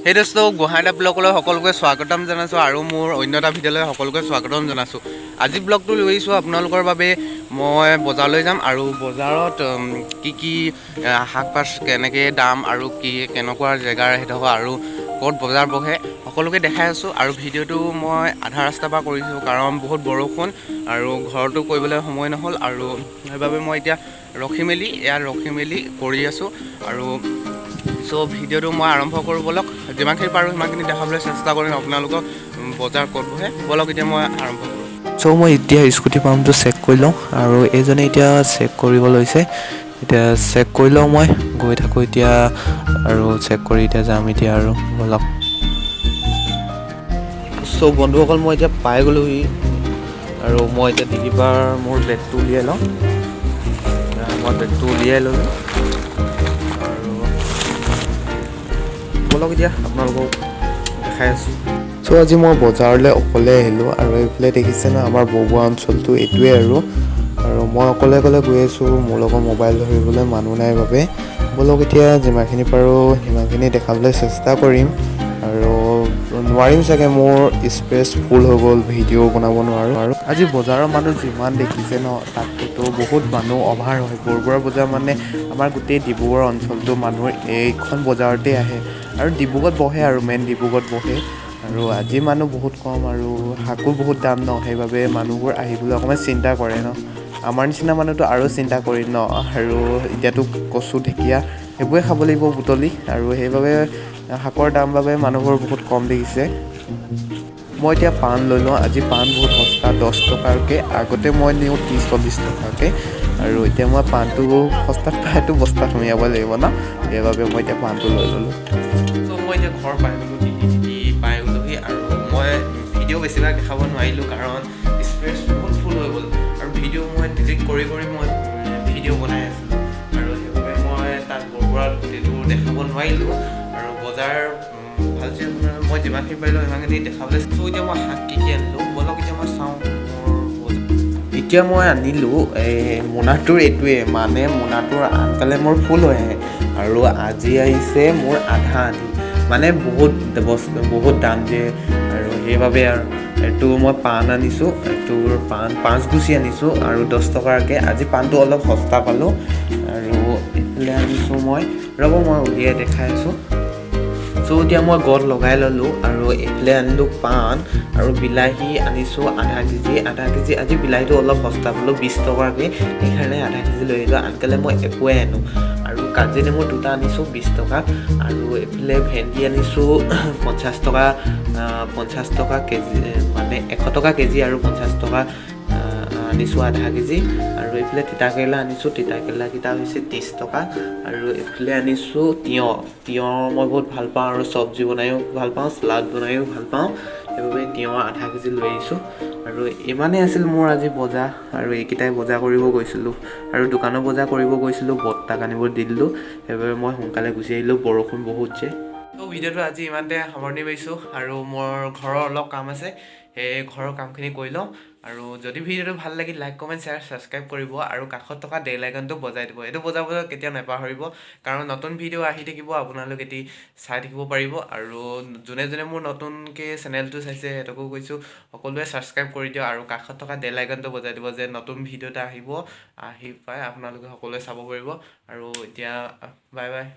সেই দোস্ত গুৱাহাটী ব্লগলৈ সকলোকে স্বাগতম জনাইছোঁ আৰু মোৰ অন্য এটা ভিডিঅ'লৈ সকলোকে স্বাগতম জনাইছোঁ। আজি ব্লগটো লৈ আহিছোঁ আপোনালোকৰ বাবে। মই বজাৰলৈ যাম আৰু বজাৰত কি শাক পাচ কেনেকৈ দাম আৰু কেনেকুৱা জেগাৰ সেইডোখৰ আৰু ক'ত বজাৰ বহে সকলোকে দেখাই আছোঁ। আৰু ভিডিঅ'টো মই আধা ৰাস্তাৰ পৰা কৰিছোঁ কাৰণ বহুত বৰষুণ আৰু ঘৰতো কৰিবলৈ সময় নহ'ল, আৰু সেইবাবে মই এতিয়া ৰখি মেলি কৰি আছোঁ। আৰু ভিডিঅ'টো মই আৰম্ভ কৰোঁ ব'লক। যিমানখিনি পাৰোঁ সিমানখিনি দেখাবলৈ চেষ্টা কৰিম আপোনালোকক বজাৰ ক'ত বহে। ব'লক এতিয়া মই আৰম্ভ কৰোঁ। মই এতিয়া স্কুটি পাম্পটো চেক কৰি লওঁ আৰু এইজনে এতিয়া চেক কৰিব লৈছে। এতিয়া চেক কৰি লওঁ, মই গৈ থাকোঁ এতিয়া আৰু চেক কৰি এতিয়া যাম এতিয়া আৰু ব'লক। বন্ধুসকল মই এতিয়া পাই গ'লোহি আৰু মই এতিয়া ডিগিৰ মোৰ বেগটো উলিয়াই লওঁ। মই বেগটো উলিয়াই ল'লোঁ আৰু ব'লক এতিয়া আপোনালোকক দেখাই আছোঁ। আজি মই বজাৰলৈ অকলে আহিলোঁ আৰু এইফালে দেখিছে ন আমাৰ বৰবৰ অঞ্চলটো এইটোৱে আৰু মই অকলে গৈ আছোঁ। মোৰ লগত মোবাইল ধৰিবলৈ মানুহ নাই বাবে ব'লক এতিয়া যিমানখিনি পাৰোঁ সিমানখিনি দেখাবলৈ চেষ্টা কৰিম। আৰু নোৱাৰিম চাগে, মোৰ স্পেচ ফুল হৈ গ'ল, ভিডিঅ' বনাব নোৱাৰোঁ। আৰু আজি বজাৰৰ মানুহ যিমান দেখিছে ন তাততো বহুত মানুহ অভাৰ হয়। বৰবৰ বজাৰ মানে আমাৰ গোটেই ডিব্ৰুগড় অঞ্চলটো মানুহৰ এইখন বজাৰতে আহে আৰু ডিব্ৰুগড়ত বহে আৰু মেইন ডিব্ৰুগড়ত বহে। আৰু আজি মানুহ বহুত কম আৰু শাকো বহুত দাম ন, সেইবাবে মানুহবোৰ আহিবলৈ অকণমান চিন্তা কৰে ন। আমাৰ নিচিনা মানুহটো আৰু চিন্তা কৰিম ন। আৰু এতিয়াতো কচু ঢেকীয়া সেইবোৰে খাব লাগিব বুটলি, আৰু সেইবাবে শাকৰ দাম বাবে মানুহবোৰ বহুত কম দেখিছে। মই এতিয়া পাণ লৈ লওঁ। আজি পাণ বহুত সস্তা, 10 টকাকৈ। আগতে মই নিওঁ 30-40 টকাকৈ, আৰু এতিয়া মই পাণটো সস্তাত পাইতো বস্তাত সুমিয়াব লাগিব ন, সেইবাবে মই এতিয়া পাণটো লৈ ল'লোঁ। মই এতিয়া ঘৰ পাই গ'লোহি আৰু মই ভিডিঅ' বেছিভাগ দেখাব নোৱাৰিলোঁ কাৰণ স্পেচ বহুত ফুল হৈ গ'ল আৰু ভিডিঅ' মই ডিলিট কৰি মই ভিডিঅ' বনাই আছিলোঁ, আৰু সেইবাবে মই তাত বৰবৰাত গোটেইটো দেখাব নোৱাৰিলোঁ। আৰু বজাৰ ভালছে মই যিমানখিনি পাৰিলোঁ সিমানখিনি দেখাবলৈ চাইছোঁ। এতিয়া মই শাক কি আনিলোঁ ব'লক এতিয়া মই চাওঁ মোৰ বজাৰ। এতিয়া মই আনিলোঁ মোনাটোৰ এইটোৱে, মানে মোনাটোৰ আনকালে মোৰ ফুল হৈ আহে আৰু আজি আহিছে মোৰ আধা আধি, মানে বহুত দাম দিয়ে। আৰু সেইবাবে আৰু এইটো মই পাণ আনিছোঁ, এইটোৰ পাণ 5 গুচি আনিছোঁ আৰু 10 টকাকৈ। আজি পাণটো অলপ সস্তা পালোঁ। আৰু এইফালে আনিছোঁ মই উলিয়াই দেখাই আছোঁ। এতিয়া মই গত লগাই ল'লোঁ আৰু এইফালে আনিলোঁ পাণ আৰু বিলাহী আনিছোঁ আধা কেজি। আজি বিলাহীটো অলপ সস্তা পালোঁ 20 টকাকৈ, সেইকাৰণে আধা কেজি লৈ আহিলোঁ। আনকালে মই একোৱে আনো। আৰু কাজি নেমু 2টা আনিছোঁ 20 টকা, আৰু এইফালে ভেন্দি আনিছোঁ 50 টকা কেজি, মানে 100 টকা কেজি আৰু 50 টকা আনিছোঁ আধা কেজি। আৰু এইফালে তিতাকেৰেলা আনিছোঁ, তিতাকেৰেলাকেইটা হৈছে 30 টকা। আৰু এইফালে আনিছোঁ তিয়ঁহ মই বহুত ভাল পাওঁ আৰু চব্জি বনায়ো ভাল পাওঁ, চালাড বনায়ো ভাল পাওঁ, সেইবাবে তিয়ঁহ আধা কেজি লৈ আহিছোঁ। আৰু ইমানেই আছিল মোৰ আজি বজাৰ, আৰু এইকেইটাই বজাৰ কৰিব গৈছিলোঁ। আৰু দোকানৰ বজাৰ কৰিব গৈছিলোঁ, বৰ্তাক আনিব দি দিলোঁ, সেইবাবে মই সোনকালে গুচি আহিলোঁ, বৰষুণ বহুত যে। ভিডিঅ'টো আজি ইমানতে সামৰণি মাৰিছোঁ, আৰু মোৰ ঘৰৰ অলপ কাম আছে, সেই ঘৰৰ কামখিনি কৰি লওঁ। আৰু যদি ভিডিঅ'টো ভাল লাগিল লাইক কমেণ্ট শ্বেয়াৰ ছাবস্ক্ৰাইব কৰিব, আৰু কাষত থকা বেল আইকনটো বজাই দিব। এইটো বজাবলৈ কেতিয়াও নাপাহৰিব, কাৰণ নতুন ভিডিঅ' আহি থাকিব, আপোনালোক এটি চাই থাকিব পাৰিব। আৰু যোনে মোৰ নতুনকৈ চেনেলটো চাইছে সিহঁতকো কৈছোঁ সকলোৱে ছাবস্ক্ৰাইব কৰি দিয়ক, আৰু কাষত থকা বেল আইকনটো বজাই দিব যে নতুন ভিডিঅ' এটা আহি পাই আপোনালোকে সকলোৱে চাব পাৰিব। আৰু এতিয়া বাই বাই।